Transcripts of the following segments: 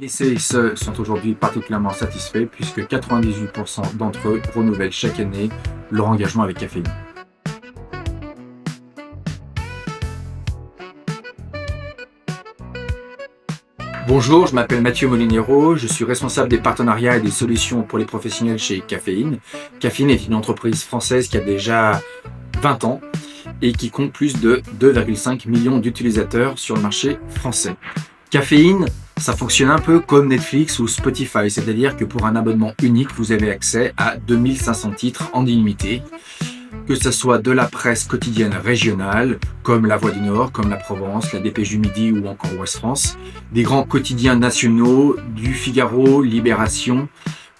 Les CSE sont aujourd'hui particulièrement satisfaits puisque 98% d'entre eux renouvellent chaque année leur engagement avec Caféine. Bonjour, je m'appelle Mathieu Molinero, je suis responsable des partenariats et des solutions pour les professionnels chez Caféine. Caféine est une entreprise française qui a déjà 20 ans et qui compte plus de 2,5 millions d'utilisateurs sur le marché français. Caféine, ça fonctionne un peu comme Netflix ou Spotify, c'est-à-dire que pour un abonnement unique, vous avez accès à 2500 titres en illimité, que ce soit de la presse quotidienne régionale, comme La Voix du Nord, comme La Provence, la Dépêche du Midi ou encore Ouest France, des grands quotidiens nationaux, du Figaro, Libération,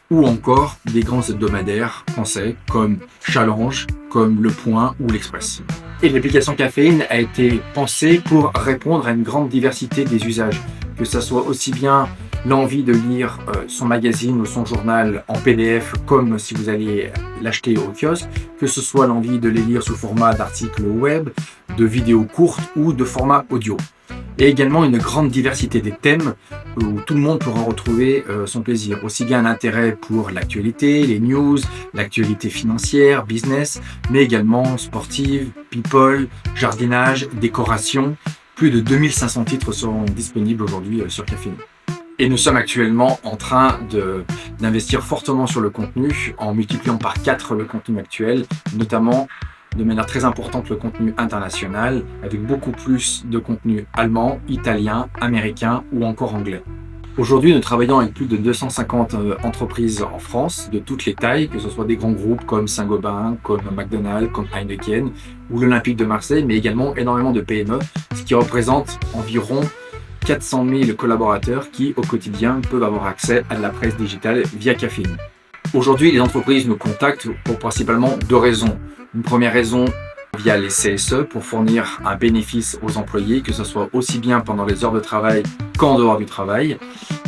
ou encore des grands hebdomadaires français comme Challenge, comme Le Point ou L'Express. Et l'application Caféine a été pensée pour répondre à une grande diversité des usages, que ce soit aussi bien l'envie de lire son magazine ou son journal en PDF comme si vous alliez l'acheter au kiosque, que ce soit l'envie de les lire sous format d'articles web, de vidéos courtes ou de format audio. Et également une grande diversité des thèmes où tout le monde pourra retrouver son plaisir. Aussi bien un intérêt pour l'actualité, les news, l'actualité financière, business, mais également sportive, people, jardinage, décoration. Plus de 2500 titres seront disponibles aujourd'hui sur Caféine. Et nous sommes actuellement en train d'investir fortement sur le contenu en multipliant par 4 le contenu actuel, notamment de manière très importante le contenu international, avec beaucoup plus de contenu allemand, italien, américain ou encore anglais. Aujourd'hui, nous travaillons avec plus de 250 entreprises en France, de toutes les tailles, que ce soit des grands groupes comme Saint-Gobain, comme McDonald's, comme Heineken ou l'Olympique de Marseille, mais également énormément de PME, ce qui représente environ 400 000 collaborateurs qui, au quotidien, peuvent avoir accès à la presse digitale via Caféine. Aujourd'hui, les entreprises nous contactent pour principalement 2 raisons. Une première raison via les CSE pour fournir un bénéfice aux employés, que ce soit aussi bien pendant les heures de travail qu'en dehors du travail,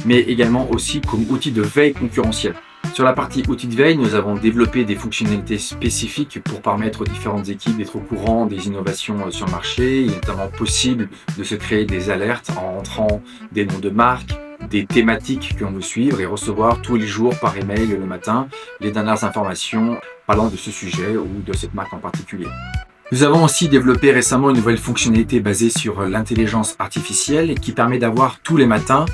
mais également aussi comme outil de veille concurrentielle. Sur la partie outils de veille, nous avons développé des fonctionnalités spécifiques pour permettre aux différentes équipes d'être au courant des innovations sur le marché. Il est notamment possible de se créer des alertes en rentrant des noms de marques, des thématiques que l'on veut suivre et recevoir tous les jours par email le matin les dernières informations parlant de ce sujet ou de cette marque en particulier. Nous avons aussi développé récemment une nouvelle fonctionnalité basée sur l'intelligence artificielle qui permet d'avoir tous les matins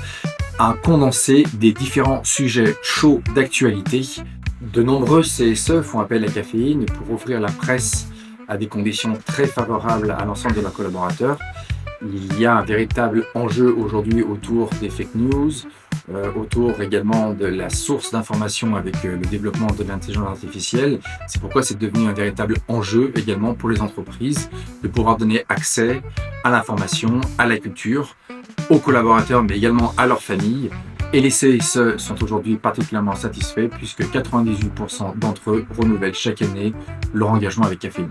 un condensé des différents sujets chauds d'actualité. De nombreux CSE font appel à Caféine pour offrir la presse à des conditions très favorables à l'ensemble de leurs collaborateurs. Il y a un véritable enjeu aujourd'hui autour des fake news, autour également de la source d'information avec le développement de l'intelligence artificielle. C'est pourquoi c'est devenu un véritable enjeu également pour les entreprises de pouvoir donner accès à l'information, à la culture, aux collaborateurs mais également à leur famille. Et les CSE sont aujourd'hui particulièrement satisfaits puisque 98% d'entre eux renouvellent chaque année leur engagement avec Caféine.